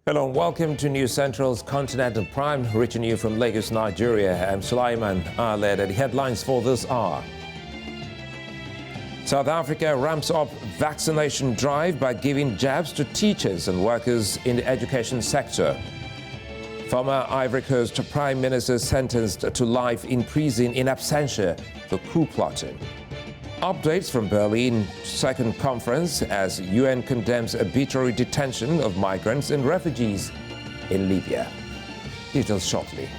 Hello and welcome to News Central's Continental Prime, reaching you from Lagos, Nigeria. I'm Sulai. The headlines for this hour. South Africa ramps up vaccination drive by giving jabs to teachers and workers in the education sector. Former Ivory Coast Prime Minister sentenced to life in prison in absentia for coup plotting. Updates from Berlin Second Conference as UN condemns arbitrary detention of migrants and refugees in Libya. Details shortly.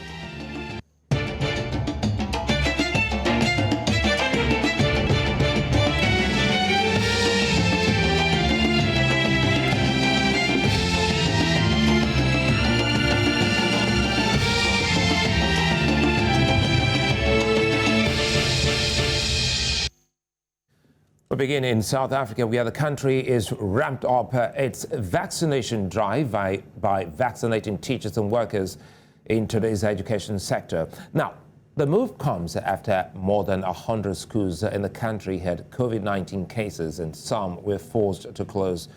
We begin in South Africa, where the country is ramped up its vaccination drive by vaccinating teachers and workers in today's education sector. Now, the move comes after more than 100 schools in the country had COVID-19 cases, and some were forced to close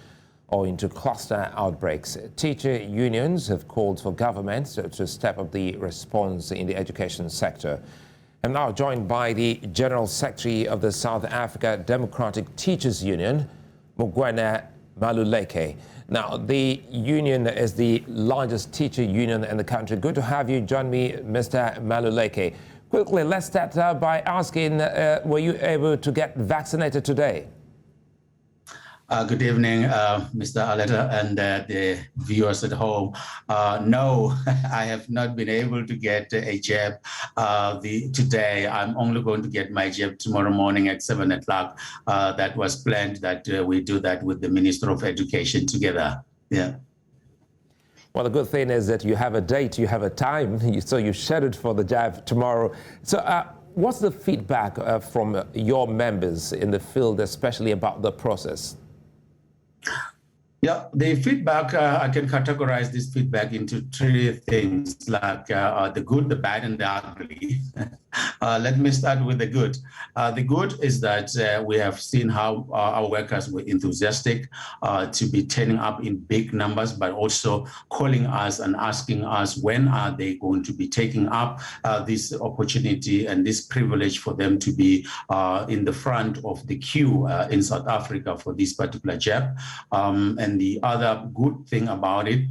or into cluster outbreaks. Teacher unions have called for governments to step up the response in the education sector. I'm now joined by the General Secretary of the South Africa Democratic Teachers Union, Mugwena Maluleke. Now, the union is the largest teacher union in the country. Good to have you join me, Mr. Maluleke. Quickly, let's start by asking, were you able to get vaccinated today? Good evening, Mr. Aleta and the viewers at home. No, I have not been able to get a jab today. I'm only going to get my jab tomorrow morning at 7 o'clock. That was planned that we do that with the Minister of Education together. Yeah. Well, the good thing is that you have a date, you have a time, so you scheduled for the jab tomorrow. So what's the feedback from your members in the field, especially about the process? Yeah, the feedback, I can categorize this feedback into three things, like the good, the bad, and the ugly. Let me start with the good. The good is that we have seen how our workers were enthusiastic to be turning up in big numbers, but also calling us and asking us when are they going to be taking up this opportunity and this privilege for them to be in the front of the queue in South Africa for this particular jab. And the other good thing about it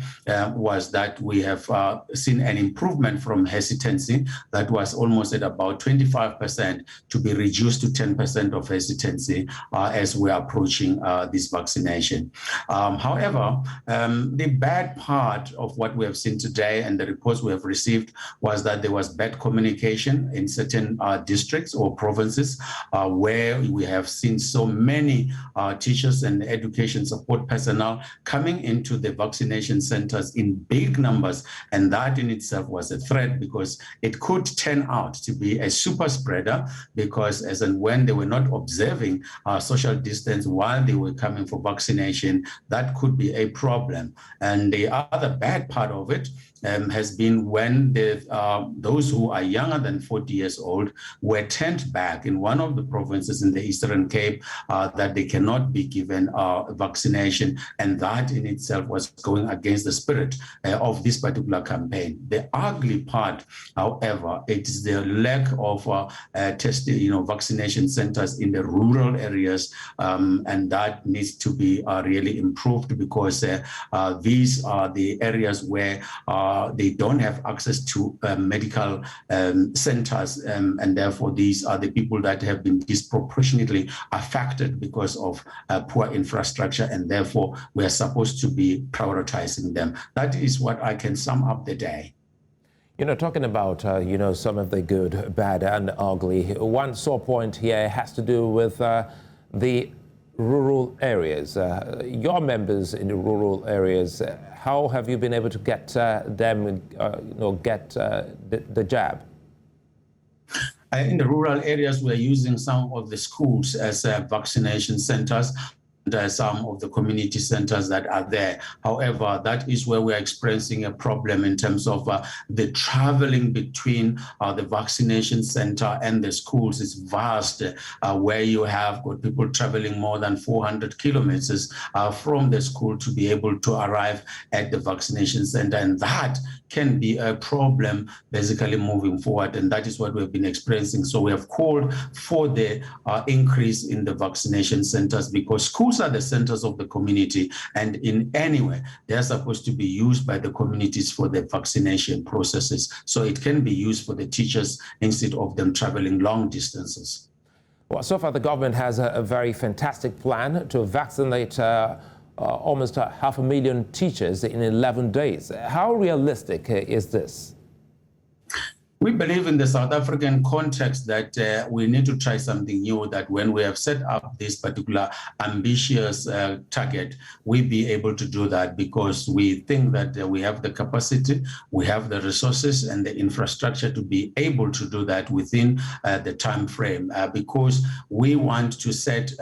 was that we have seen an improvement from hesitancy that was almost at about 25% to be reduced to 10% of hesitancy as we're approaching this vaccination. However, the bad part of what we have seen today and the reports we have received was that there was bad communication in certain districts or provinces where we have seen so many teachers and education support personnel coming into the vaccination centers in big numbers, and that in itself was a threat because it could turn out to be a super spreader, because as and when they were not observing social distance while they were coming for vaccination, that could be a problem. And the other bad part of it has been when those who are younger than 40 years old were turned back in one of the provinces in the Eastern Cape that they cannot be given vaccination, and that in itself was going against the spirit of this particular campaign. The ugly part, however, it is the lack of vaccination centers in the rural areas, and that needs to be really improved, because these are the areas where they don't have access to medical centers, and therefore these are the people that have been disproportionately affected because of poor infrastructure, and therefore we are supposed to be prioritizing them. That is what I can sum up the day. You know, talking about, some of the good, bad, and ugly, one sore point here has to do with the rural areas. Your members in the rural areas, how have you been able to get them, get the jab? In the rural areas, we're using some of the schools as vaccination centers. some of the community centers that are there. However, that is where we're experiencing a problem in terms of the traveling between the vaccination center and the schools is vast, where you have got people traveling more than 400 kilometers from the school to be able to arrive at the vaccination center. And that can be a problem basically moving forward. And that is what we've been experiencing. So we have called for the increase in the vaccination centers, because schools are the centers of the community. And in any way, they're supposed to be used by the communities for the vaccination processes. So it can be used for the teachers instead of them traveling long distances. Well, so far the government has a very fantastic plan to vaccinate almost 500,000 teachers in 11 days. How realistic is this? We believe in the South African context that we need to try something new, that when we have set up this particular ambitious target, we be able to do that, because we think that we have the capacity, we have the resources and the infrastructure to be able to do that within the time frame, because we want to set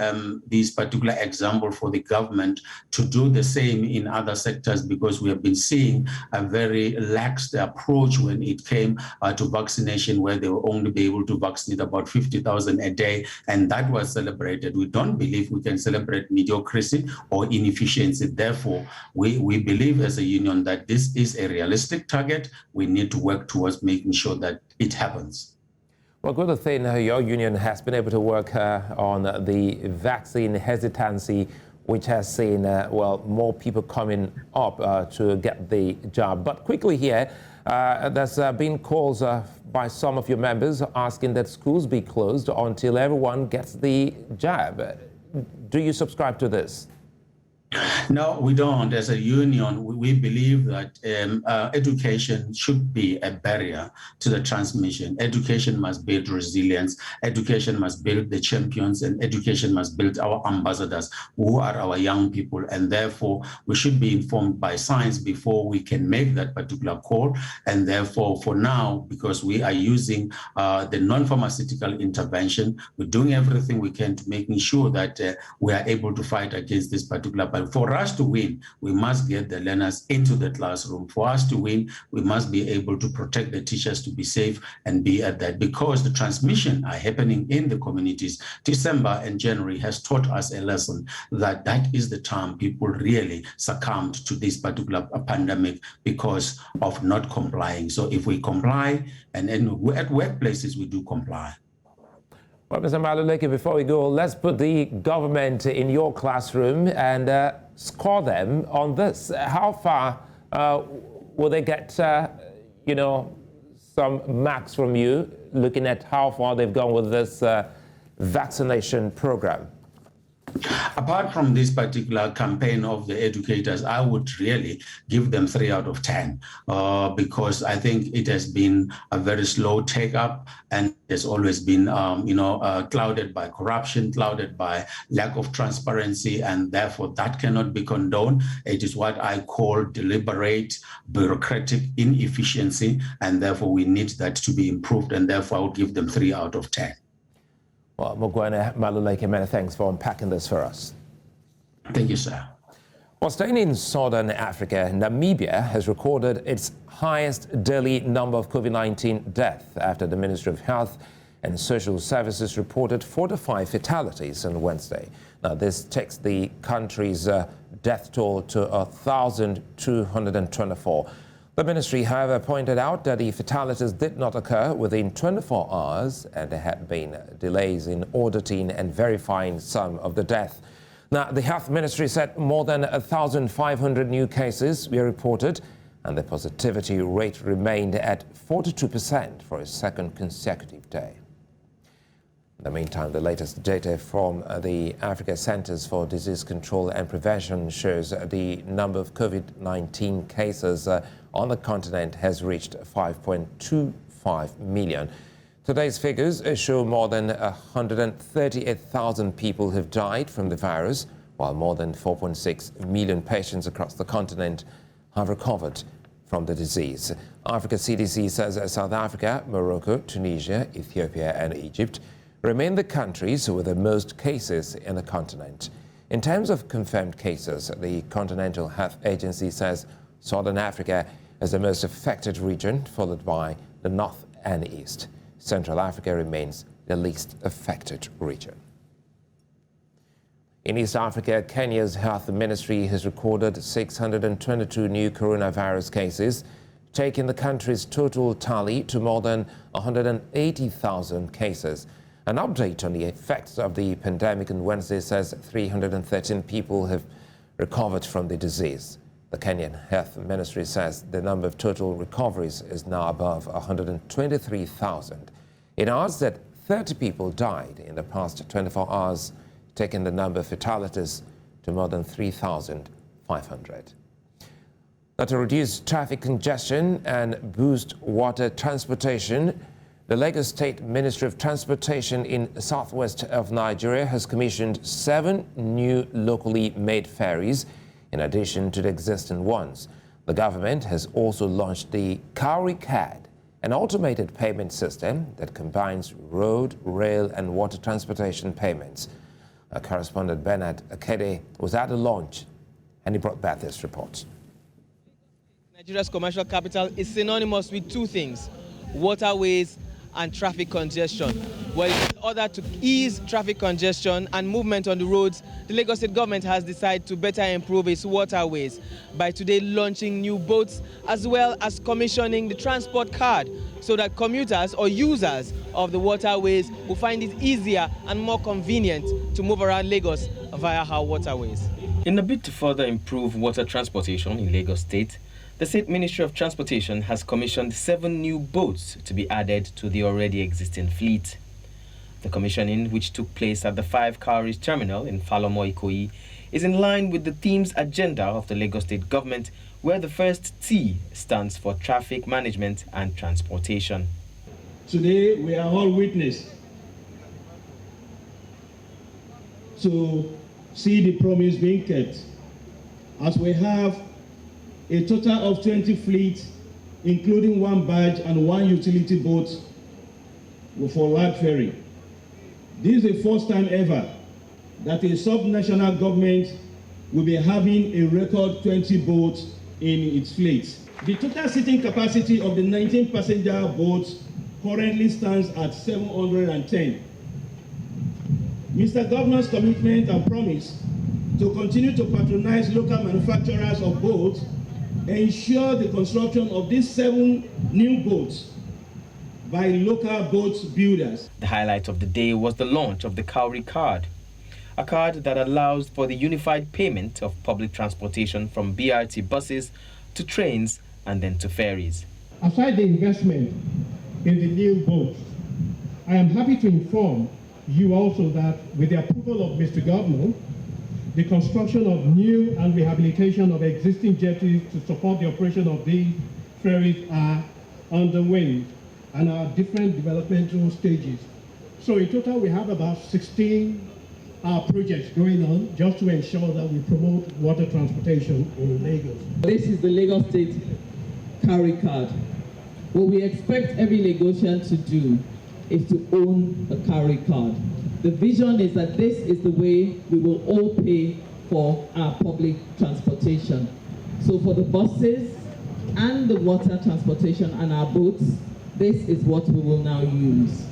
this particular example for the government to do the same in other sectors, because we have been seeing a very lax approach when it came to vaccination, where they will only be able to vaccinate about 50,000 a day, and that was celebrated. We don't believe we can celebrate mediocrity or inefficiency. Therefore, we believe as a union that this is a realistic target. We need to work towards making sure that it happens. Well, good thing your union has been able to work on the vaccine hesitancy, which has seen, well, more people coming up to get the jab. But quickly here, there's been calls by some of your members asking that schools be closed until everyone gets the jab. Do you subscribe to this? No, we don't. As a union, we believe that education should be a barrier to the transmission. Education must build resilience. Education must build the champions, and education must build our ambassadors, who are our young people. And therefore, we should be informed by science before we can make that particular call. And therefore, for now, because we are using the non-pharmaceutical intervention, we're doing everything we can to making sure that we are able to fight against this particular. But for us to win, we must get the learners into the classroom. For us to win, we must be able to protect the teachers to be safe and be at that, because the transmission are happening in the communities. December and January has taught us a lesson that that is the time people really succumbed to this particular pandemic because of not complying. So if we comply, and at workplaces we do comply. Well, Mr. Maluleke, before we go, let's put the government in your classroom and score them on this. How far will they get, you know, some marks from you, looking at how far they've gone with this vaccination program? Apart from this particular campaign of the educators, I would really give them 3 out of 10 because I think it has been a very slow take up, and it's always been, clouded by corruption, clouded by lack of transparency, and therefore that cannot be condoned. It is what I call deliberate bureaucratic inefficiency, and therefore we need that to be improved, and therefore I would give them 3 out of 10. Well, Mugwena Maluleke, many thanks for unpacking this for us. Thank you, sir. Well, staying in southern Africa, Namibia has recorded its highest daily number of COVID-19 deaths after the Ministry of Health and Social Services reported 45 fatalities on Wednesday. Now, this takes the country's death toll to 1,224. The ministry, however, pointed out that the fatalities did not occur within 24 hours and there had been delays in auditing and verifying some of the deaths. Now, the health ministry said more than 1,500 new cases were reported and the positivity rate remained at 42% for a second consecutive day. In the meantime, the latest data from the Africa Centers for Disease Control and Prevention shows the number of COVID-19 cases on the continent has reached 5.25 million. Today's figures show more than 138,000 people have died from the virus, while more than 4.6 million patients across the continent have recovered from the disease. Africa CDC says South Africa, Morocco, Tunisia, Ethiopia and Egypt remain the countries with the most cases in the continent. In terms of confirmed cases, the Continental Health Agency says Southern Africa is the most affected region, followed by the North and East. Central Africa remains the least affected region. In East Africa, Kenya's health ministry has recorded 622 new coronavirus cases, taking the country's total tally to more than 180,000 cases. An update on the effects of the pandemic on Wednesday says 313 people have recovered from the disease. The Kenyan Health Ministry says the number of total recoveries is now above 123,000. It adds that 30 people died in the past 24 hours, taking the number of fatalities to more than 3,500. Now, to reduce traffic congestion and boost water transportation, the Lagos State Ministry of Transportation in southwest of Nigeria has commissioned 7 new locally made ferries in addition to the existing ones. The government has also launched the Cowrie Card, an automated payment system that combines road, rail and water transportation payments. Our correspondent Bernard Akede was at the launch and he brought back this report. Nigeria's commercial capital is synonymous with two things: waterways and traffic congestion. Well, in order to ease traffic congestion and movement on the roads, the Lagos State government has decided to better improve its waterways by today launching new boats as well as commissioning the transport card so that commuters or users of the waterways will find it easier and more convenient to move around Lagos via our waterways. In a bid to further improve water transportation in Lagos State, the State Ministry of Transportation has commissioned 7 new boats to be added to the already existing fleet. The commissioning, which took place at the 5 Cowries terminal in Falomo Ikoyi, is in line with the theme's agenda of the Lagos State government, where the first T stands for traffic management and transportation. Today, we are all witness to see the promise being kept, as we have a total of 20 fleets, including 1 barge and 1 utility boat for large ferry. This is the first time ever that a sub-national government will be having a record 20 boats in its fleet. The total seating capacity of the 19 passenger boats currently stands at 710. Mr. Governor's commitment and promise to continue to patronize local manufacturers of boats ensure the construction of these 7 new boats by local boat builders. The highlight of the day was the launch of the Cowrie Card, a card that allows for the unified payment of public transportation from BRT buses to trains and then to ferries. Aside the investment in the new boats, I am happy to inform you also that with the approval of Mr. Governor, the construction of new and rehabilitation of existing jetties to support the operation of these ferries are underway and are different developmental stages. So in total, we have about 16 projects going on just to ensure that we promote water transportation in Lagos. This is the Lagos State Cowrie Card. What we expect every Lagosian to do is to own a Cowrie Card. The vision is that this is the way we will all pay for our public transportation. So for the buses and the water transportation and our boats, this is what we will now use.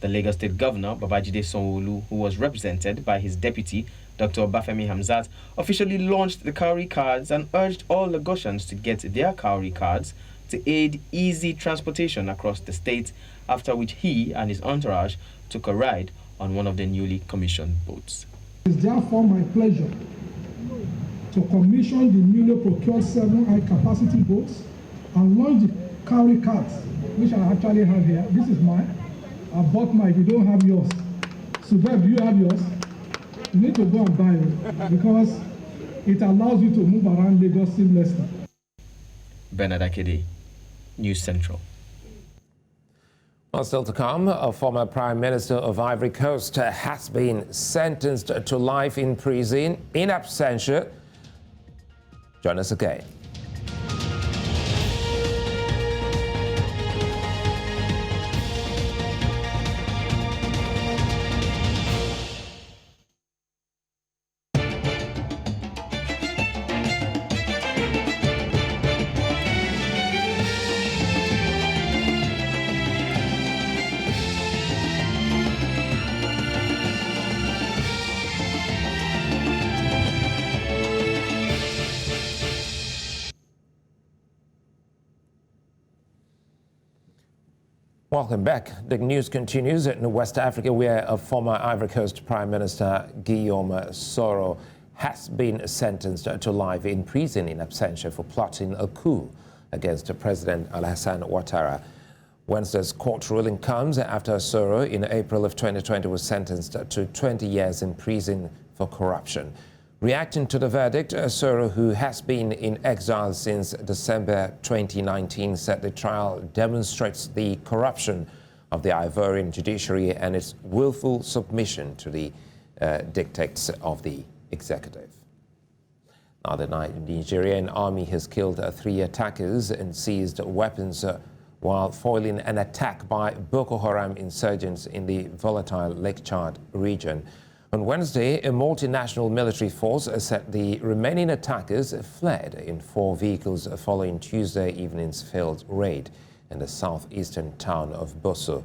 The Lagos State Governor, Babajide Sanwo-Olu, who was represented by his deputy, Dr. Obafemi Hamzat, officially launched the Cowrie Cards and urged all Lagosians to get their Cowrie Cards to aid easy transportation across the state, after which he and his entourage took a ride on one of the newly commissioned boats. It is therefore my pleasure to commission the newly procured 7 high-capacity boats and launch the Cowrie Cards, which I actually have here. This is mine. I bought mine. You don't have yours. Subeb, do you have yours? You need to go and buy it because it allows you to move around Lagos seamlessly. Bernard Akede, News Central. Well, still to come, a former Prime Minister of Ivory Coast has been sentenced to life in prison in absentia. Join us again. Welcome back. The news continues in West Africa, where a former Ivory Coast Prime Minister, Guillaume Soro, has been sentenced to life in prison in absentia for plotting a coup against President Alassane Ouattara. Wednesday's court ruling comes after Soro, in April of 2020, was sentenced to 20 years in prison for corruption. Reacting to the verdict, Soro, who has been in exile since December 2019, said the trial demonstrates the corruption of the Ivorian judiciary and its willful submission to the dictates of the executive. Now, the Nigerian army has killed 3 attackers and seized weapons while foiling an attack by Boko Haram insurgents in the volatile Lake Chad region. On Wednesday, a multinational military force said the remaining attackers fled in 4 vehicles following Tuesday evening's failed raid in the southeastern town of Bosso.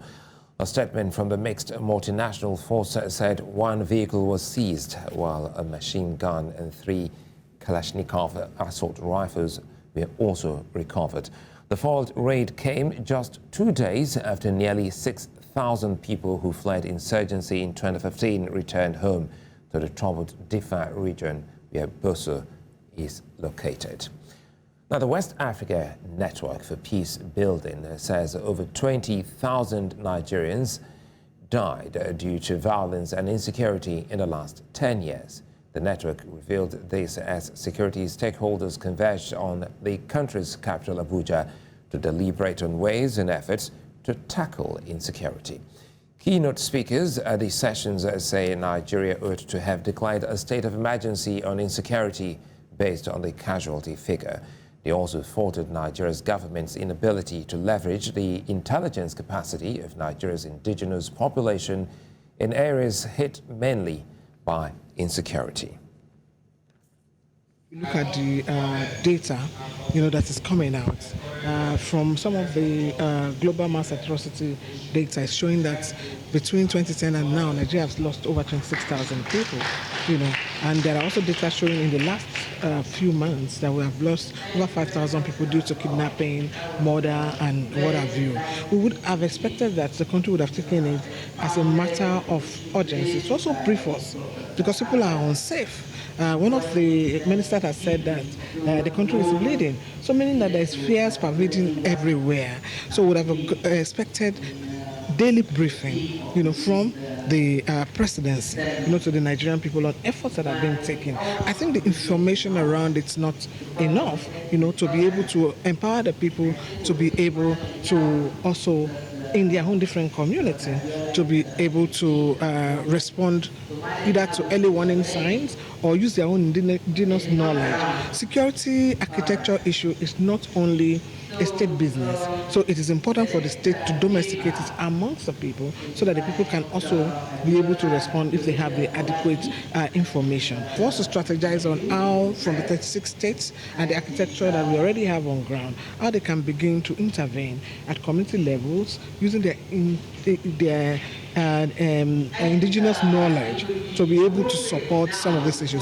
A statement from the mixed multinational force said 1 vehicle was seized, while a machine gun and 3 Kalashnikov assault rifles were also recovered. The failed raid came just 2 days after nearly 6,000 people who fled insurgency in 2015 returned home to the troubled Diffa region where Bosso is located. Now, the West Africa Network for Peace Building says over 20,000 Nigerians died due to violence and insecurity in the last 10 years. The network revealed this as security stakeholders converged on the country's capital, Abuja, to deliberate on ways and efforts to tackle insecurity. Keynote speakers at the sessions say Nigeria ought to have declared a state of emergency on insecurity based on the casualty figure. They also faulted Nigeria's government's inability to leverage the intelligence capacity of Nigeria's indigenous population in areas hit mainly by insecurity. Look at the data, that is coming out from some of the global mass atrocity data is showing that between 2010 and now, Nigeria has lost over 26,000 people, and there are also data showing in the last few months that we have lost over 5,000 people due to kidnapping, murder, and what have you. We would have expected that the country would have taken it as a matter of urgency. It's also brief us because people are unsafe. One of the ministers has said that the country is bleeding, so meaning that there is fears pervading everywhere. So we would have expected daily briefing, from the presidency, to the Nigerian people on efforts that have been taken. I think the information around it's not enough, to be able to empower the people to be able to also, in their own different community, to be able to respond either to early warning signs or use their own indigenous knowledge. Security architecture issue is not only a state business, so it is important for the state to domesticate it amongst the people so that the people can also be able to respond if they have the adequate information. We also strategize on how, from the 36 states and the architecture that we already have on ground, how they can begin to intervene at community levels using their indigenous knowledge to be able to support some of these issues.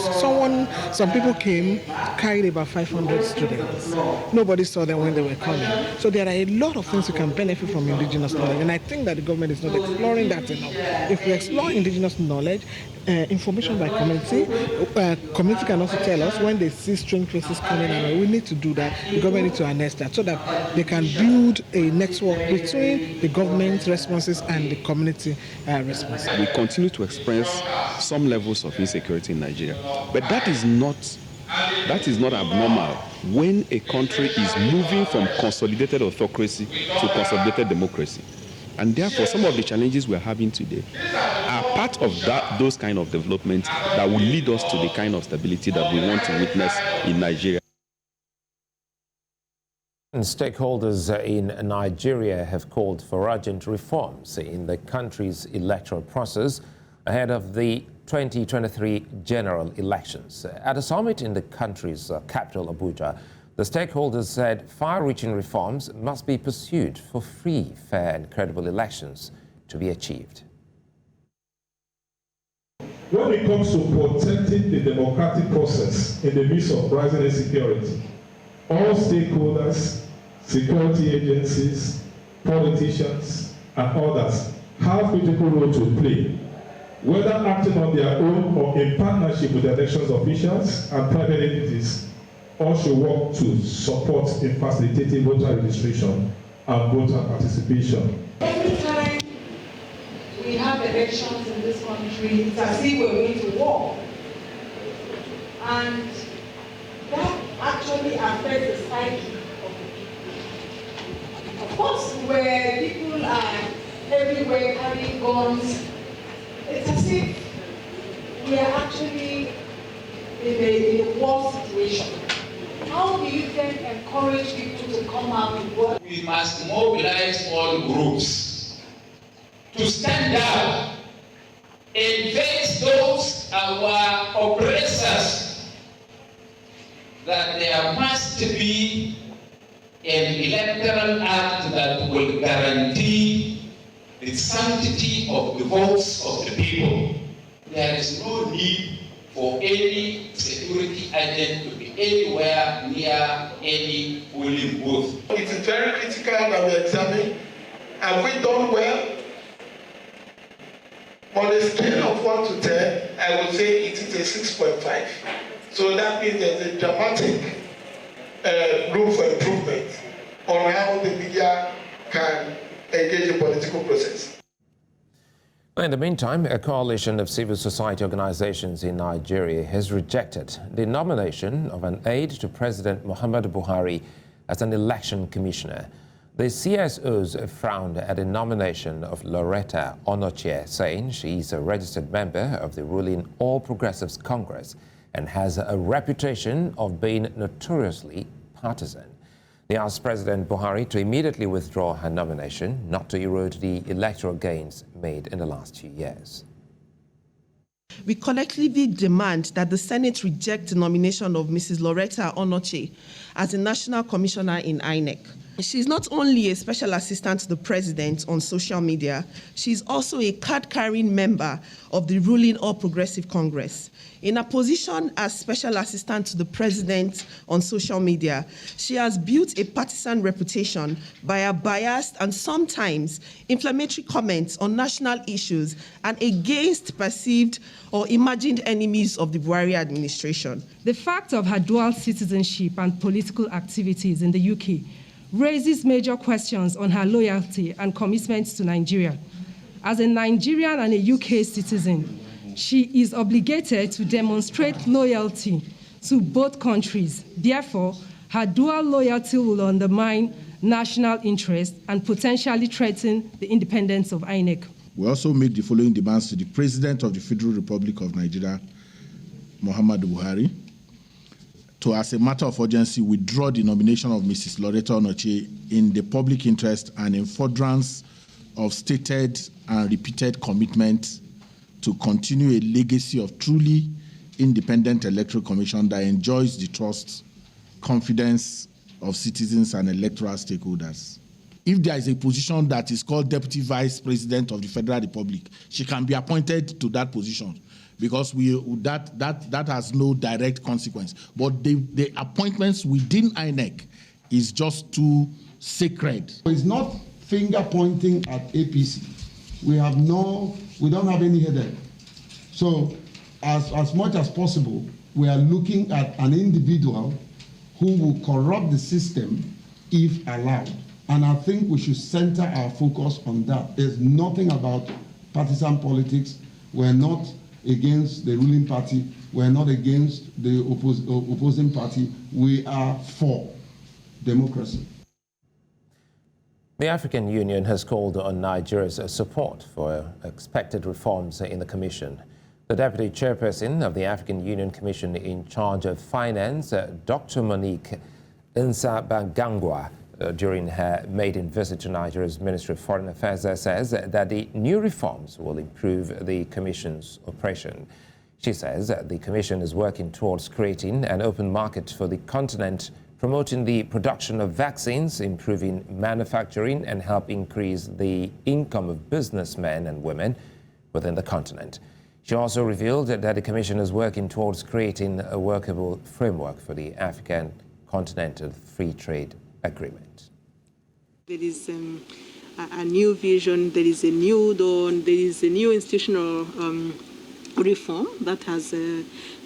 Some people came, carried about 500 students. Nobody saw them when they were coming. So there are a lot of things we can benefit from indigenous knowledge, and I think that the government is not exploring that enough. If we explore indigenous knowledge, information by community can also tell us when they see strange faces coming in. We need to do that. The government needs to harness that so that they can build a network between the government responses and the community response. We continue to experience some levels of insecurity in Nigeria, but that is not abnormal when a country is moving from consolidated autocracy to consolidated democracy. And therefore, some of the challenges we're having today are part of those kind of developments that will lead us to the kind of stability that we want to witness in Nigeria. And stakeholders in Nigeria have called for urgent reforms in the country's electoral process ahead of the 2023 general elections. At a summit in the country's capital, Abuja, the stakeholders said far-reaching reforms must be pursued for free, fair and credible elections to be achieved. When it comes to protecting the democratic process in the midst of rising insecurity, all stakeholders, security agencies, politicians, and others have critical role to play, whether acting on their own or in partnership with elections officials and private entities. All should work to support in facilitating voter registration and voter participation. Every time we have elections in this country, it's as if we're going to war. And that actually affects the psyche of the people. Of course, where people are everywhere carrying guns, it's as if we are actually in a war situation. How do you then encourage people to come out and work? We must mobilize all groups to stand up and face those our oppressors, that there must be an electoral act that will guarantee the sanctity of the votes of the people. There is no need for any security agent to be anywhere near any polling booth. It is very critical that we examine, have we done well? On a scale of 1 to 10, I would say it is a 6.5. So that means there's a dramatic room for improvement on how the media can engage in political process. In the meantime, a coalition of civil society organizations in Nigeria has rejected the nomination of an aide to President Muhammadu Buhari as an election commissioner. The CSOs frowned at the nomination of Loretta Onochie, saying she is a registered member of the ruling All Progressives Congress and has a reputation of being notoriously partisan. They asked President Buhari to immediately withdraw her nomination, not to erode the electoral gains made in the last 2 years. We collectively demand that the Senate reject the nomination of Mrs. Loretta Onochie as the National Commissioner in INEC. She's not only a special assistant to the president on social media, she's also a card-carrying member of the ruling All Progressive Congress. In her position as special assistant to the president on social media, she has built a partisan reputation by her biased and sometimes inflammatory comments on national issues and against perceived or imagined enemies of the Buhari administration. The fact of her dual citizenship and political activities in the UK raises major questions on her loyalty and commitment to Nigeria. As a Nigerian and a UK citizen, she is obligated to demonstrate loyalty to both countries. Therefore, her dual loyalty will undermine national interest and potentially threaten the independence of INEC. We also make the following demands to the President of the Federal Republic of Nigeria, Muhammadu Buhari, to, as a matter of urgency, withdraw the nomination of Mrs. Loretta Onochie in the public interest and in furtherance of stated and repeated commitment to continue a legacy of truly independent electoral commission that enjoys the trust, confidence of citizens and electoral stakeholders. If there is a position that is called Deputy Vice President of the Federal Republic, she can be appointed to that position because that has no direct consequence. But the appointments within INEC is just too sacred. It's not finger pointing at APC. We don't have any headache. So as much as possible, we are looking at an individual who will corrupt the system if allowed. And I think we should center our focus on that. There's nothing about partisan politics. We're not against the ruling party. We're not against the opposing party. We are for democracy. The African Union has called on Nigeria's support for expected reforms in the Commission. The Deputy Chairperson of the African Union Commission in charge of Finance, Dr. Monique Nsabagangwa, during her maiden visit to Nigeria's Ministry of Foreign Affairs, says that the new reforms will improve the Commission's operation. She says the Commission is working towards creating an open market for the continent, promoting the production of vaccines, improving manufacturing, and help increase the income of businessmen and women within the continent. She also revealed that the Commission is working towards creating a workable framework for the African Continental Free Trade Agreement. There is a new vision. There is a new dawn. There is a new institutional reform that has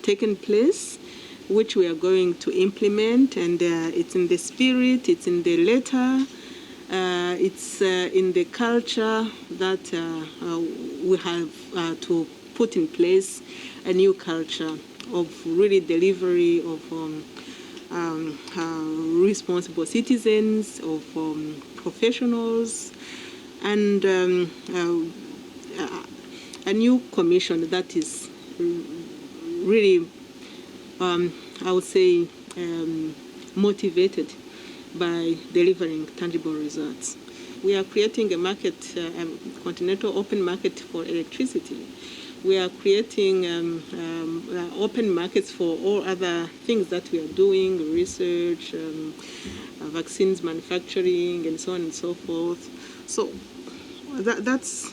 taken place, which we are going to implement, and it's in the spirit, it's in the letter, it's in the culture that we have to put in place a new culture of really delivery of responsible citizens, of professionals, and a new commission that is really, I would say, motivated by delivering tangible results. We are creating a market, a continental open market for electricity. We are creating open markets for all other things that we are doing, research, vaccines manufacturing, and so on and so forth. So that's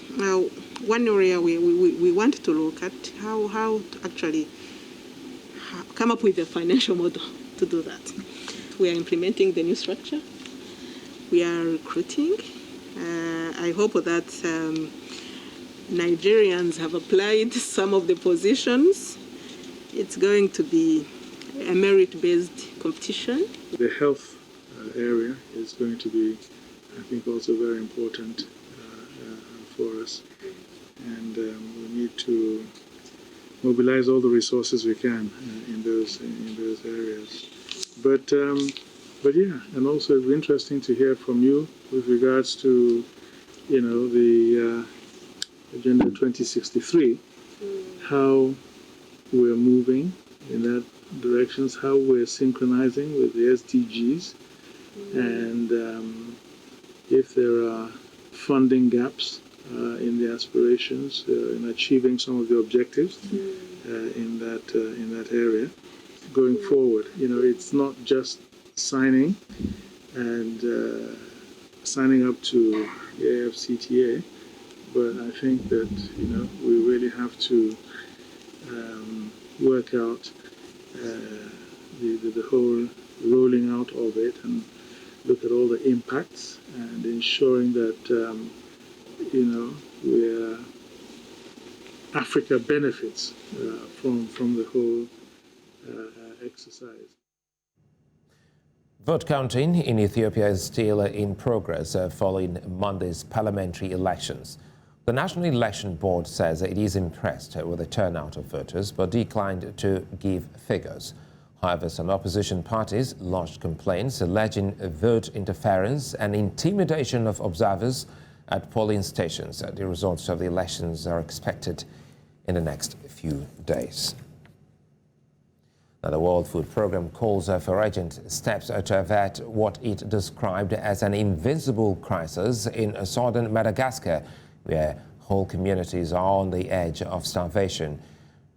one area we want to look at, how to actually come up with a financial model to do that. We are implementing the new structure. We are recruiting. I hope that Nigerians have applied some of the positions. It's going to be a merit-based competition. The health area is going to be, I think, also very important for us. And we need to mobilize all the resources we can in those areas. But yeah, and also it'll be interesting to hear from you with regards to, you know, the Agenda 2063, how we're moving in that directions, how we're synchronizing with the SDGs, and if there are funding gaps in the aspirations, in achieving some of the objectives in that area. Going forward, you know, it's not just signing and signing up to the AFCTA, but I think that, you know, we really have to work out the whole rolling out of it and look at all the impacts and ensuring that you know, Africa benefits from the whole exercise. Vote counting in Ethiopia is still in progress following Monday's parliamentary elections. The National Election Board says it is impressed with the turnout of voters, but declined to give figures. However, some opposition parties lodged complaints alleging vote interference and intimidation of observers at polling stations. The results of the elections are expected in the next few days. Now, the World Food Programme calls for urgent steps to avert what it described as an invincible crisis in southern Madagascar, where whole communities are on the edge of starvation.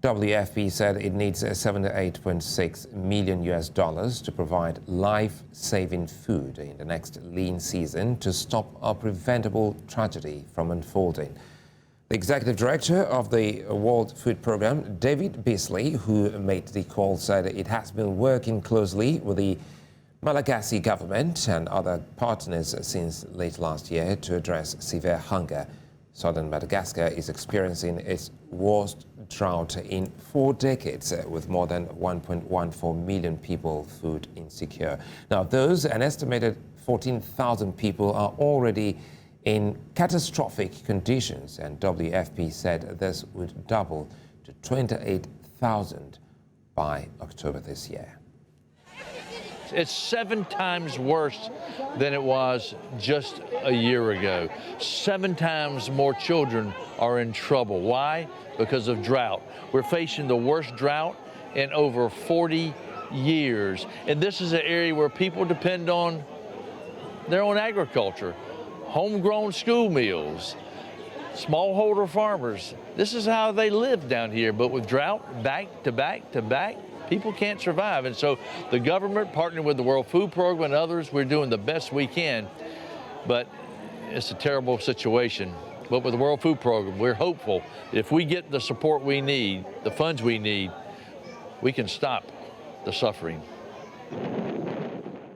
WFP said it needs $78.6 million to provide life-saving food in the next lean season to stop a preventable tragedy from unfolding. The executive director of the World Food Programme, David Beasley, who made the call, said it has been working closely with the Malagasy government and other partners since late last year to address severe hunger. Southern Madagascar is experiencing its worst drought in 4 decades, with more than 1.14 million people food insecure. Now, those, an estimated 14,000 people, are already in catastrophic conditions, and WFP said this would double to 28,000 by October this year. It's 7 times worse than it was just a year ago. 7 times more children are in trouble. Why? Because of drought. We're facing the worst drought in over 40 years. And this is an area where people depend on their own agriculture, homegrown school meals, smallholder farmers. This is how they live down here. But with drought, back to back to back, people can't survive. And so the government, partnering with the World Food Programme and others, we're doing the best we can. But it's a terrible situation. But with the World Food Programme, we're hopeful if we get the support we need, the funds we need, we can stop the suffering.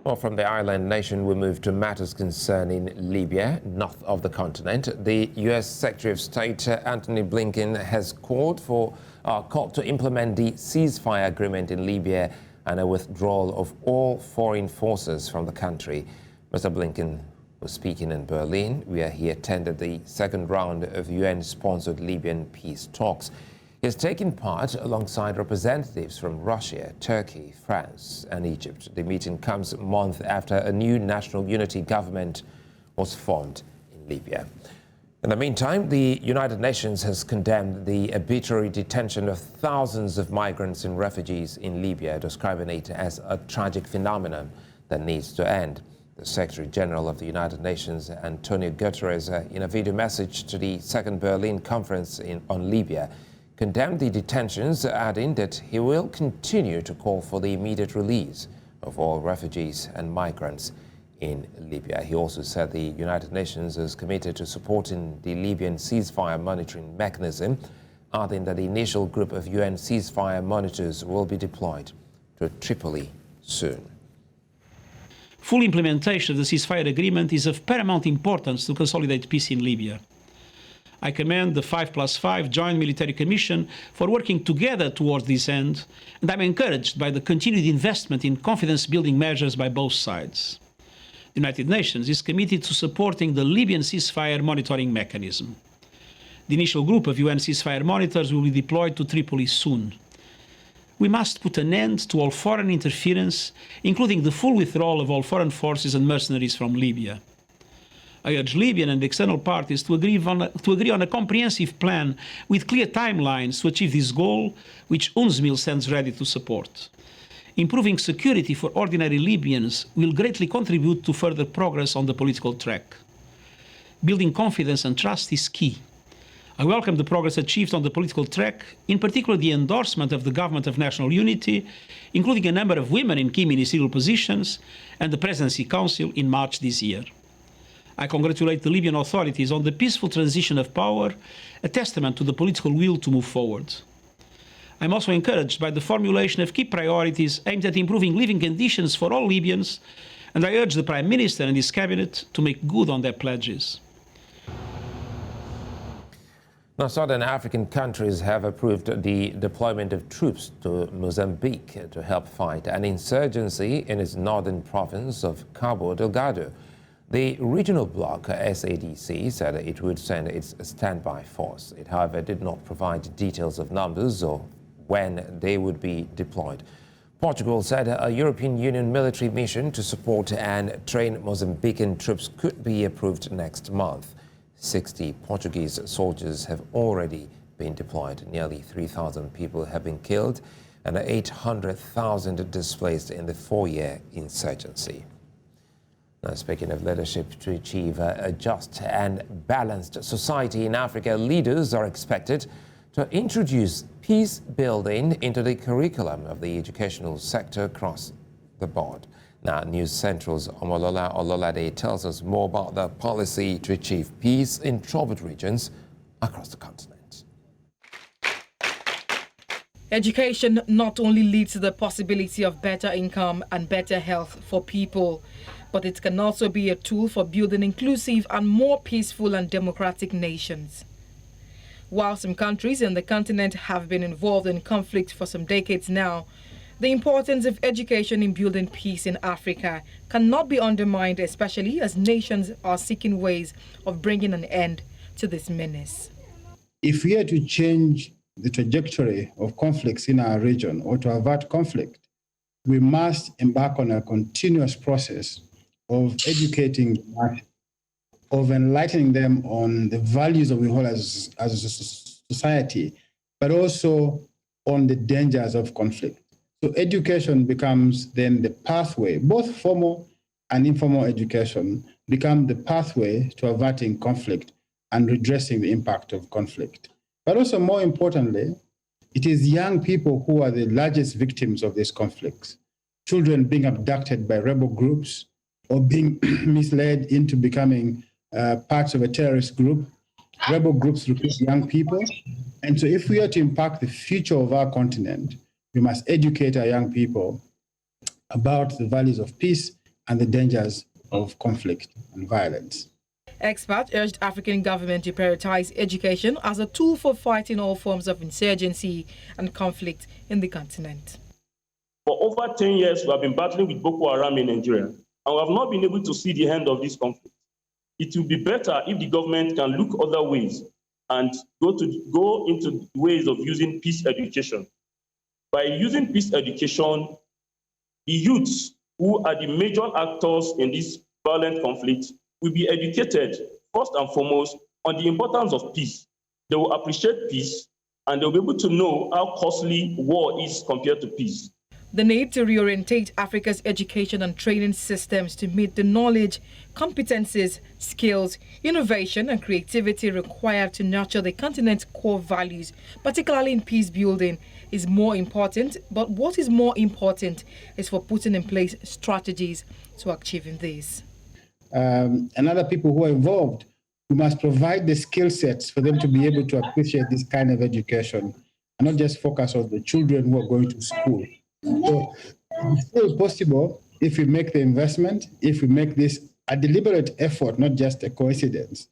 Well, from the island nation, we move to matters concerning Libya, north of the continent. The U.S. Secretary of State, Antony Blinken, has called to implement the ceasefire agreement in Libya and a withdrawal of all foreign forces from the country. Mr. Blinken was speaking in Berlin, where he attended the second round of UN-sponsored Libyan peace talks. He has taken part alongside representatives from Russia, Turkey, France and Egypt. The meeting comes a month after a new national unity government was formed in Libya. In the meantime, the United Nations has condemned the arbitrary detention of thousands of migrants and refugees in Libya, describing it as a tragic phenomenon that needs to end. The Secretary General of the United Nations, Antonio Guterres, in a video message to the Second Berlin Conference on Libya, condemned the detentions, adding that he will continue to call for the immediate release of all refugees and migrants in Libya. He also said the United Nations is committed to supporting the Libyan ceasefire monitoring mechanism, adding that the initial group of UN ceasefire monitors will be deployed to Tripoli soon. Full implementation of the ceasefire agreement is of paramount importance to consolidate peace in Libya. I commend the 5+5 Joint Military Commission for working together towards this end, and I'm encouraged by the continued investment in confidence-building measures by both sides. The United Nations is committed to supporting the Libyan ceasefire monitoring mechanism. The initial group of UN ceasefire monitors will be deployed to Tripoli soon. We must put an end to all foreign interference, including the full withdrawal of all foreign forces and mercenaries from Libya. I urge Libyan and external parties to agree on a comprehensive plan with clear timelines to achieve this goal, which UNSMIL stands ready to support. Improving security for ordinary Libyans will greatly contribute to further progress on the political track. Building confidence and trust is key. I welcome the progress achieved on the political track, in particular the endorsement of the Government of National Unity, including a number of women in key ministerial positions, and the Presidency Council in March this year. I congratulate the Libyan authorities on the peaceful transition of power, a testament to the political will to move forward. I'm also encouraged by the formulation of key priorities aimed at improving living conditions for all Libyans, and I urge the Prime Minister and his cabinet to make good on their pledges. Now, Southern African countries have approved the deployment of troops to Mozambique to help fight an insurgency in its northern province of Cabo Delgado. The regional bloc, SADC, said it would send its standby force. It, however, did not provide details of numbers or when they would be deployed. Portugal said a European Union military mission to support and train Mozambican troops could be approved next month. 60 Portuguese soldiers have already been deployed. Nearly 3,000 people have been killed and 800,000 displaced in the 4-year insurgency. Now, speaking of leadership to achieve a just and balanced society in Africa, leaders are expected to introduce peace building into the curriculum of the educational sector across the board. Now, News Central's Omolola Ololade tells us more about the policy to achieve peace in troubled regions across the continent. Education not only leads to the possibility of better income and better health for people, but it can also be a tool for building inclusive and more peaceful and democratic nations. While some countries in the continent have been involved in conflict for some decades now, the importance of education in building peace in Africa cannot be undermined, especially as nations are seeking ways of bringing an end to this menace. If we are to change the trajectory of conflicts in our region or to avert conflict, we must embark on a continuous process of educating the masses, of enlightening them on the values that we hold as a society, but also on the dangers of conflict. So education becomes then the pathway, both formal and informal education become the pathway to averting conflict and redressing the impact of conflict. But also more importantly, it is young people who are the largest victims of these conflicts. Children being abducted by rebel groups or being misled into becoming parts of a terrorist group. Rebel groups recruit young people. And so if we are to impact the future of our continent, we must educate our young people about the values of peace and the dangers of conflict and violence. Experts urged African government to prioritize education as a tool for fighting all forms of insurgency and conflict in the continent. For over 10 years, we have been battling with Boko Haram in Nigeria, and we have not been able to see the end of this conflict. It will be better if the government can look other ways and go into ways of using peace education. By using peace education, the youths who are the major actors in this violent conflict will be educated first and foremost on the importance of peace. They will appreciate peace and they'll be able to know how costly war is compared to peace. The need to reorientate Africa's education and training systems to meet the knowledge, competencies, skills, innovation and creativity required to nurture the continent's core values, particularly in peace building, is more important. But what is more important is for putting in place strategies to achieving this. And other people who are involved, we must provide the skill sets for them to be able to appreciate this kind of education and not just focus on the children who are going to school. So it's still possible if we make the investment, if we make this a deliberate effort, not just a coincidence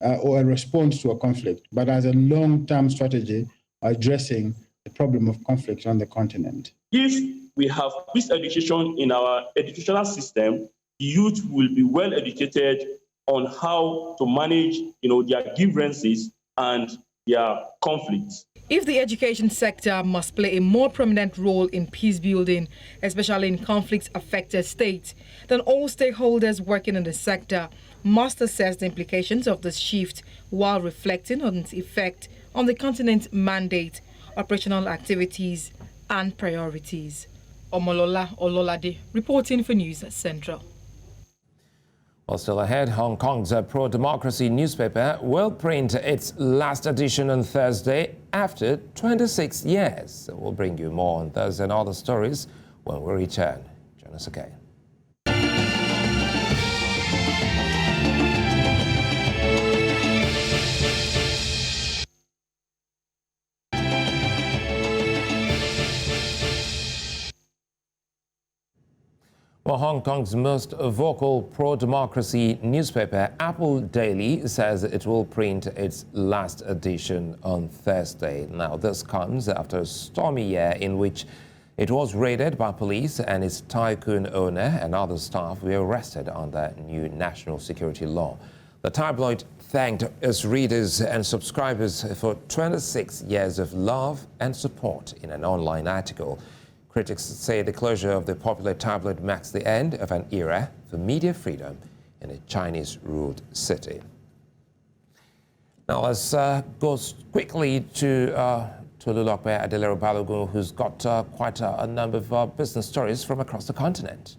or a response to a conflict, but as a long-term strategy addressing the problem of conflict on the continent. If we have peace education in our educational system, the youth will be well educated on how to manage, their grievances and their conflicts. If the education sector must play a more prominent role in peace building, especially in conflict-affected states, then all stakeholders working in the sector must assess the implications of this shift while reflecting on its effect on the continent's mandate, operational activities, and priorities. Omolola Ololade, reporting for News Central. Well, still ahead, Hong Kong's Prodemocracy Newspaper will print its last edition on Thursday after 26 years. We'll bring you more on those and other stories when we return. Join us again. Well, Hong Kong's most vocal pro-democracy newspaper, Apple Daily, says it will print its last edition on Thursday. Now, this comes after a stormy year in which it was raided by police and its tycoon owner and other staff were arrested under new national security law. The tabloid thanked its readers and subscribers for 26 years of love and support in an online article. Critics say the closure of the popular tabloid marks the end of an era for media freedom in a Chinese-ruled city. Now let's go quickly to Lulokwe Adelero Balogun, who's got quite a number of business stories from across the continent.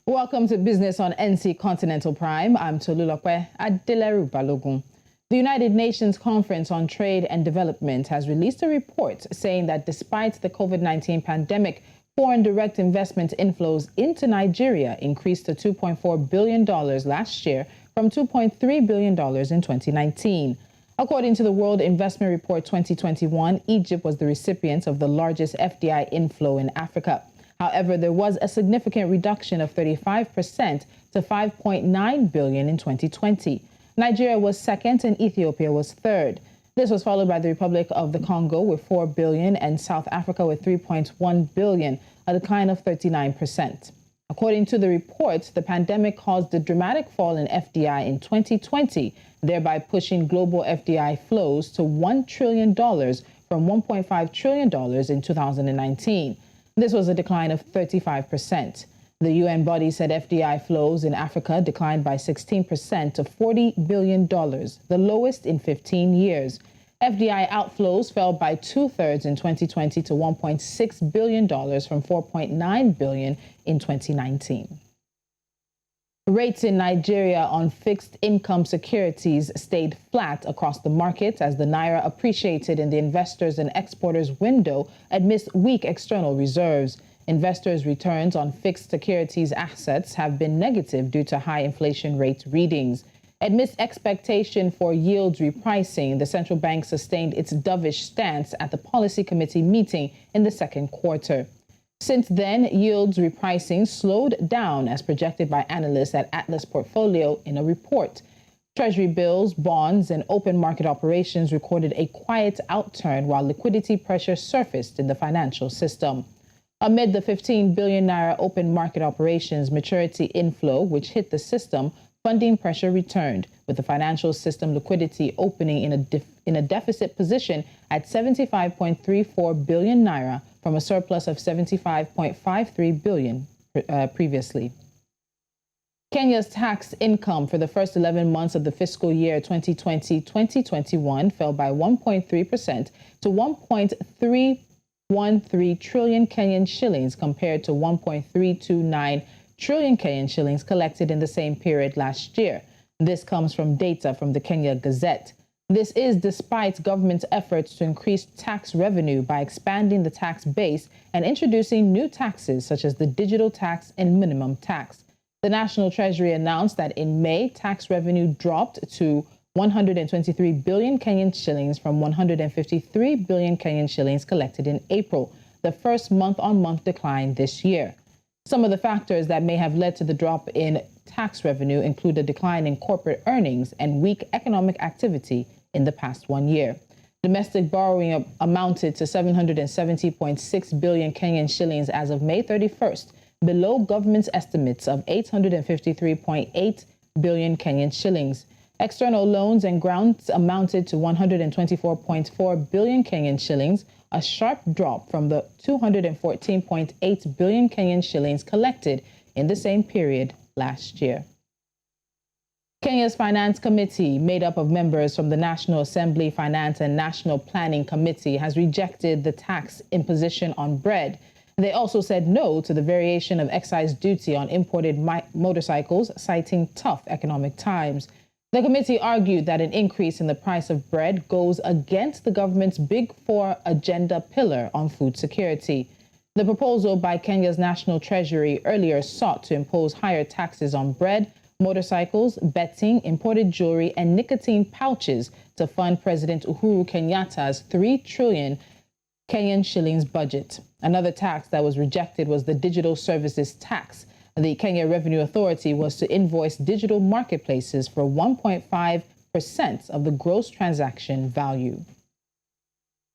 Welcome to Business on NC Continental Prime. I'm Tolulokwe Adelero Balogun. The United Nations Conference on Trade and Development has released a report saying that despite the COVID-19 pandemic, foreign direct investment inflows into Nigeria increased to $2.4 billion last year from $2.3 billion in 2019. According to the World Investment Report 2021, Egypt was the recipient of the largest FDI inflow in Africa. However, there was a significant reduction of 35% to $5.9 billion in 2020. Nigeria was second and Ethiopia was third. This was followed by the Republic of the Congo with $4 billion and South Africa with $3.1 billion, a decline of 39%. According to the report, the pandemic caused a dramatic fall in FDI in 2020, thereby pushing global FDI flows to $1 trillion from $1.5 trillion in 2019. This was a decline of 35%. The UN body said FDI flows in Africa declined by 16% to $40 billion, the lowest in 15 years. FDI outflows fell by two-thirds in 2020 to $1.6 billion from $4.9 billion in 2019. Rates in Nigeria on fixed income securities stayed flat across the market as the Naira appreciated in the investors and exporters window amidst weak external reserves. Investors' returns on fixed securities assets have been negative due to high inflation rate readings. Amidst expectation for yields repricing, the central bank sustained its dovish stance at the policy committee meeting in the second quarter. Since then, yields repricing slowed down as projected by analysts at Atlas Portfolio in a report. Treasury bills, bonds, and open market operations recorded a quiet outturn while liquidity pressure surfaced in the financial system. Amid the 15 billion naira open market operations maturity inflow, which hit the system, funding pressure returned, with the financial system liquidity opening in a deficit position at 75.34 billion naira from a surplus of 75.53 billion previously. Kenya's tax income for the first 11 months of the fiscal year 2020-2021 fell by 1.3% to 1.313 trillion Kenyan shillings compared to 1.329 trillion Kenyan shillings collected in the same period last year. This comes from data from the Kenya Gazette. This is despite government's efforts to increase tax revenue by expanding the tax base and introducing new taxes such as the digital tax and minimum tax. The National Treasury announced that in May, tax revenue dropped to 123 billion Kenyan shillings from 153 billion Kenyan shillings collected in April, the first month-on-month decline this year. Some of the factors that may have led to the drop in tax revenue include a decline in corporate earnings and weak economic activity in the past 1 year. Domestic borrowing amounted to 770.6 billion Kenyan shillings as of May 31st, below government's estimates of 853.8 billion Kenyan shillings. External loans and grants amounted to 124.4 billion Kenyan shillings, a sharp drop from the 214.8 billion Kenyan shillings collected in the same period last year. Kenya's Finance Committee, made up of members from the National Assembly Finance and National Planning Committee, has rejected the tax imposition on bread. They also said no to the variation of excise duty on imported motorcycles, citing tough economic times. The committee argued that an increase in the price of bread goes against the government's Big Four agenda pillar on food security. The proposal by Kenya's National Treasury earlier sought to impose higher taxes on bread, motorcycles, betting, imported jewelry, and nicotine pouches to fund President Uhuru Kenyatta's 3 trillion Kenyan shillings budget. Another tax that was rejected was the digital services tax. The Kenya Revenue Authority was to invoice digital marketplaces for 1.5% of the gross transaction value.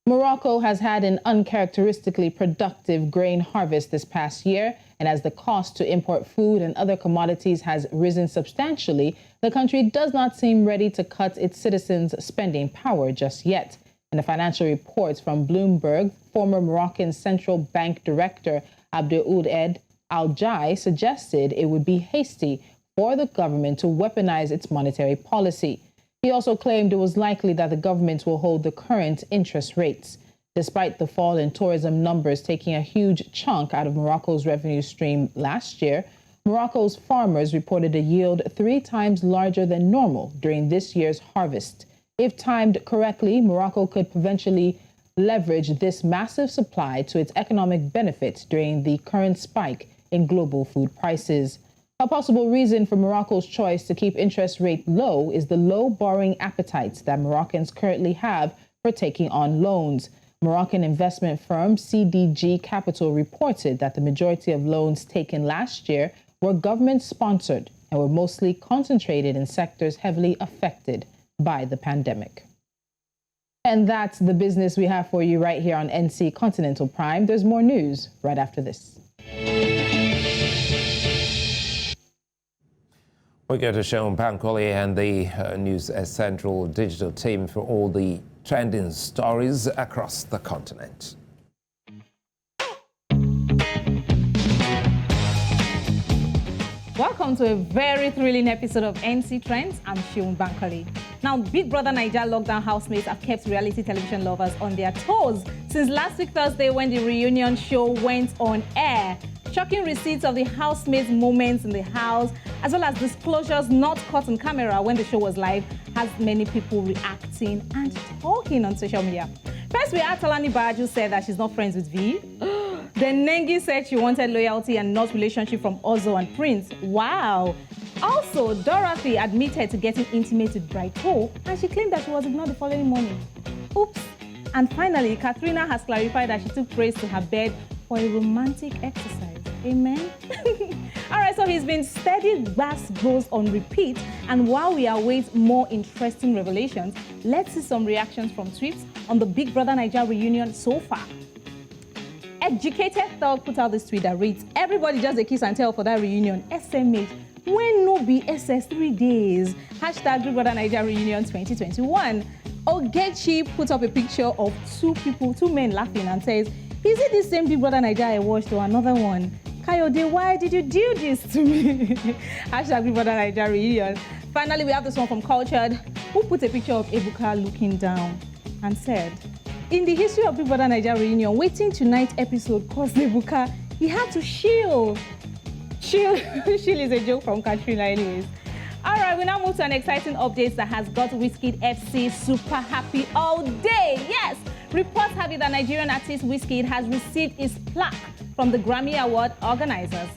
Morocco has had an uncharacteristically productive grain harvest this past year, and as the cost to import food and other commodities has risen substantially, the country does not seem ready to cut its citizens' spending power just yet. In a financial report from Bloomberg, former Moroccan Central Bank Director Abdeloud Al-Jai suggested it would be hasty for the government to weaponize its monetary policy. He also claimed it was likely that the government will hold the current interest rates. Despite the fall in tourism numbers taking a huge chunk out of Morocco's revenue stream last year, Morocco's farmers reported a yield 3 times larger than normal during this year's harvest. If timed correctly, Morocco could eventually leverage this massive supply to its economic benefit during the current spike in global food prices. A possible reason for Morocco's choice to keep interest rate low is the low borrowing appetites that Moroccans currently have for taking on loans. Moroccan investment firm CDG Capital reported that the majority of loans taken last year were government-sponsored and were mostly concentrated in sectors heavily affected by the pandemic. And that's the business we have for you right here on NC Continental Prime. There's more news right after this. We go to Sean Pankoli and the News Central digital team for all the trending stories across the continent. Welcome to a very thrilling episode of NC Trends. I'm Sean Pankoli. Now, Big Brother Niger lockdown housemates have kept reality television lovers on their toes since last week Thursday when the reunion show went on air. Shocking receipts of the housemates' moments in the house, as well as disclosures not caught on camera when the show was live, has many people reacting and talking on social media. First, we had Talani Baju said that she's not friends with V. Then Nengi said she wanted loyalty and not relationship from Ozo and Prince. Wow. Also, Dorothy admitted to getting intimate with Brighto, and she claimed that she was ignored the following morning. Oops. And finally, Katrina has clarified that she took praise to her bed for a romantic exercise. Amen. All right, so he's been steady bass goes on repeat, and while we await more interesting revelations, let's see some reactions from Sweeps on the Big Brother Niger reunion so far. Educated Thug put out this tweet that reads, "Everybody just a kiss and tell for that reunion. SMH, when no be SS 3 days. Hashtag Big Brother Niger reunion 2021. Ogechi put up a picture of two men laughing and says, "Is it the same Big Brother Niger I watched or another one? Kayode, why did you do this to me?" Hashtag Big Brother Niger reunion. Finally, we have this one from Cultured, who put a picture of Ebuka looking down and said, "In the history of Big Brother Niger reunion, waiting tonight's episode caused Ebuka, he had to shield." Shield is a joke from Katrina anyways. All right, we now move to an exciting update that has got Wizkid FC super happy all day. Yes, reports have it that Nigerian artist Wizkid has received his plaque from the Grammy Award organizers.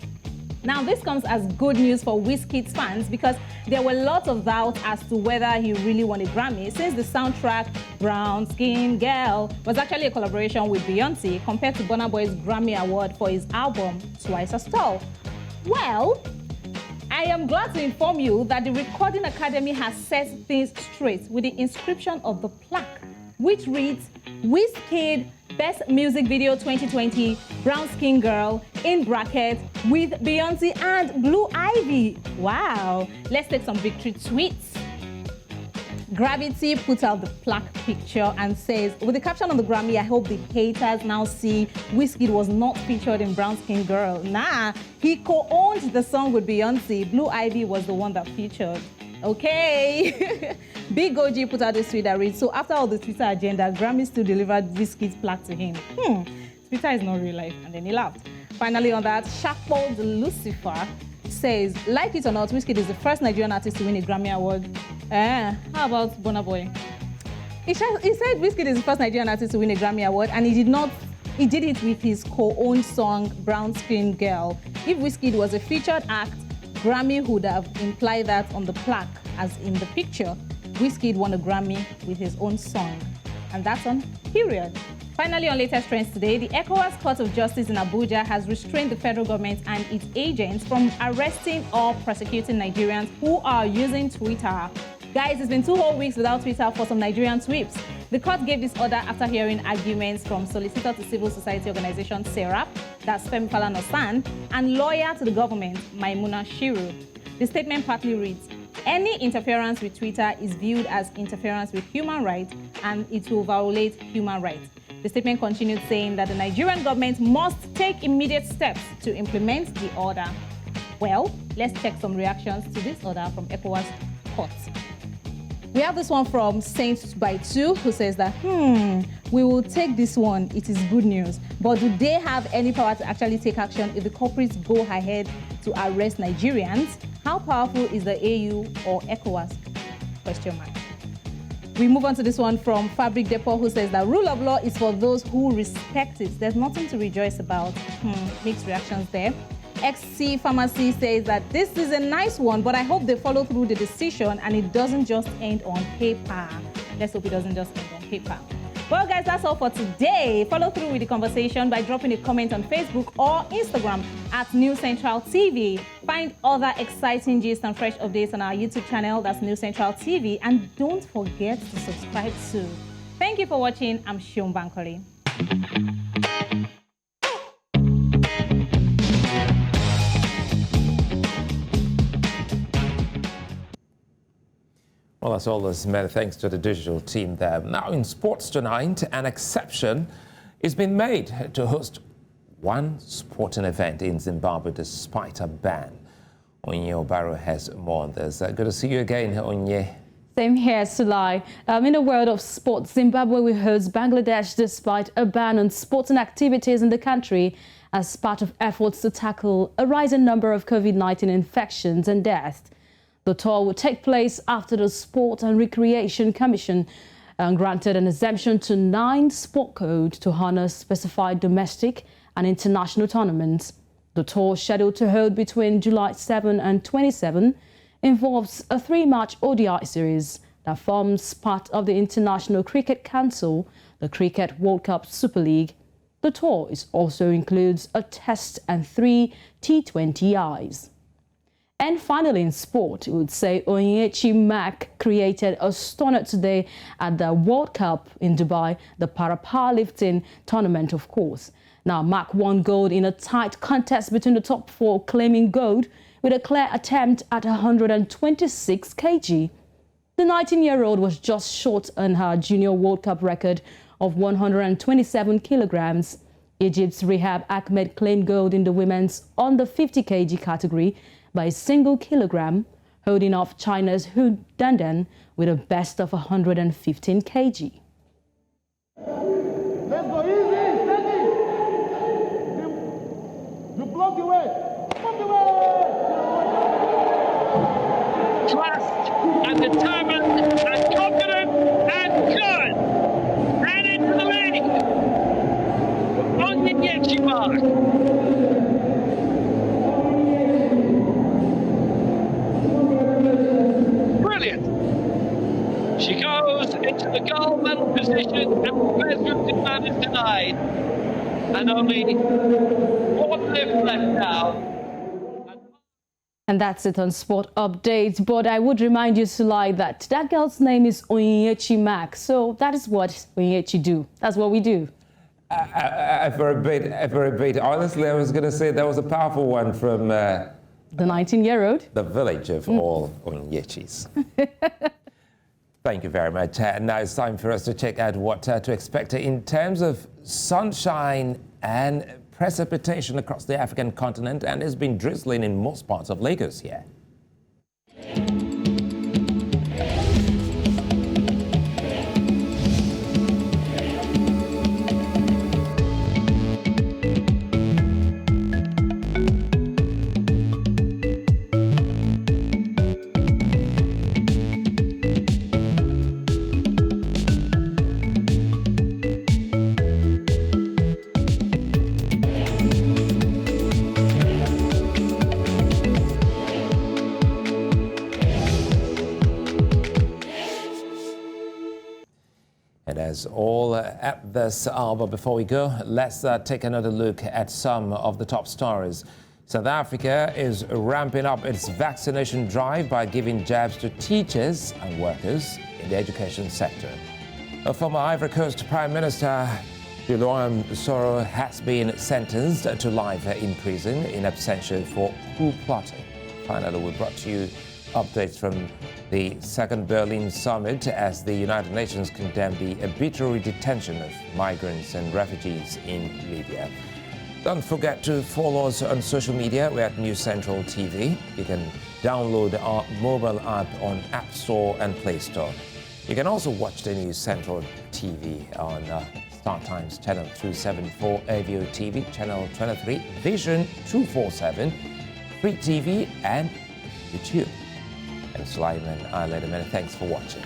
Now, this comes as good news for Wizkid's fans because there were lots of doubts as to whether he really won a Grammy, since the soundtrack, Brown Skin Girl, was actually a collaboration with Beyonce compared to Burna Boy's Grammy Award for his album, Twice as Tall. Well, I am glad to inform you that the Recording Academy has set things straight with the inscription of the plaque, which reads, "Wizkid Best Music Video 2020, Brown Skin Girl, in brackets, with Beyonce and Blue Ivy." Wow. Let's take some victory tweets. Gravity put out the plaque picture and says, with the caption on the Grammy, "I hope the haters now see Wizkid was not featured in Brown Skin Girl. Nah, he co-owned the song with Beyonce. Blue Ivy was the one that featured." Okay. Big OG put out this tweet that reads, "So after all the Twitter agenda, Grammy still delivered Wizkid's plaque to him. Twitter is not real life." And then he laughed. Finally on that, Shackled Lucifer says, "Like it or not, Wizkid is the first Nigerian artist to win a Grammy Award." How about Burna Boy? He said Wizkid is the first Nigerian artist to win a Grammy Award, and he did it with his co-owned song, Brown Skin Girl. If Wizkid was a featured act, Grammy would have implied that on the plaque, as in the picture. Wizkid won a Grammy with his own song. And that's on period. Finally, on latest trends today, the ECOWAS Court of Justice in Abuja has restrained the federal government and its agents from arresting or prosecuting Nigerians who are using Twitter. Guys, it's been 2 whole weeks without Twitter for some Nigerian sweeps. The court gave this order after hearing arguments from Solicitor to Civil Society Organization SERAP, that's Femi Falana, and lawyer to the government, Maimuna Shiru. The statement partly reads, "Any interference with Twitter is viewed as interference with human rights, and it will violate human rights." The statement continued saying that the Nigerian government must take immediate steps to implement the order. Well, let's check some reactions to this order from ECOWAS court. We have this one from Saint by 2, who says that, "We will take this one. It is good news. But do they have any power to actually take action if the culprits go ahead to arrest Nigerians? How powerful is the AU or ECOWAS? Question mark." We move on to this one from Fabric Depot, who says that rule of law is for those who respect it. There's nothing to rejoice about. Mixed reactions there. XC Pharmacy says that this is a nice one, but I hope they follow through the decision and it doesn't just end on paper. Let's hope it doesn't just end on paper. Well, guys, that's all for today. Follow through with the conversation by dropping a comment on Facebook or Instagram at News Central TV. Find other exciting gist and fresh updates on our YouTube channel, that's News Central TV. And don't forget to subscribe too. Thank you for watching. I'm Shion Bankole. Well, that's all this many thanks to the digital team there. Now in sports tonight, an exception has been made to host one sporting event in Zimbabwe despite a ban. Onye Obaro has more on this. Good to see you again, Onye. Same here, Sulai. In the world of sports, Zimbabwe will host Bangladesh despite a ban on sporting activities in the country as part of efforts to tackle a rising number of COVID-19 infections and deaths. The tour will take place after the Sport and Recreation Commission granted an exemption to 9 sport codes to honor specified domestic and international tournaments. The tour, scheduled to hold between July 7 and 27, involves a 3-match ODI series that forms part of the International Cricket Council, the Cricket World Cup Super League. The toys also includes a test and 3 T20Is. And finally, in sport, we would say Onyechi Mack created a stunner today at the World Cup in Dubai, the para-powerlifting tournament, of course. Now, Mack won gold in a tight contest between the top 4, claiming gold with a clear attempt at 126 kg. The 19-year-old was just short on her junior World Cup record of 127 kilograms. Egypt's Rehab Ahmed claimed gold in the women's under 50 kg category by a single kilogram, holding off China's Hu Dandan with a best of 115 kg. Let's go easy, steady. You block the way. Block the way. Trust and determined and confident and good. Ran into the lead. Onyechi Mack. She goes into the gold medal position and the first man is denied. And only one lift left now. And that's it on Sport Update. But I would remind you, Sulai, that girl's name is Onyechi Mack. So that is what Onyechi do. That's what we do. For a bit. Honestly, I was going to say that was a powerful one from... the 19-year-old. The village of all Onyechis. Thank you very much. Now it's time for us to check out what to expect in terms of sunshine and precipitation across the African continent, and it's been drizzling in most parts of Lagos here. And as all at this hour, before we go, let's take another look at some of the top stories. South Africa is ramping up its vaccination drive by giving jabs to teachers and workers in the education sector. A former Ivory Coast Prime Minister, Guillaume Soro, has been sentenced to life in prison in absentia for coup plotting. Finally, we brought to you updates from the Second Berlin Summit as the United Nations condemned the arbitrary detention of migrants and refugees in Libya. Don't forget to follow us on social media. We're at News Central TV. You can download our mobile app on App Store and Play Store. You can also watch the News Central TV on Star Times Channel 274, Avio TV, Channel 23, Vision 247, Free TV, and YouTube. And Sulaiman, many thanks for watching.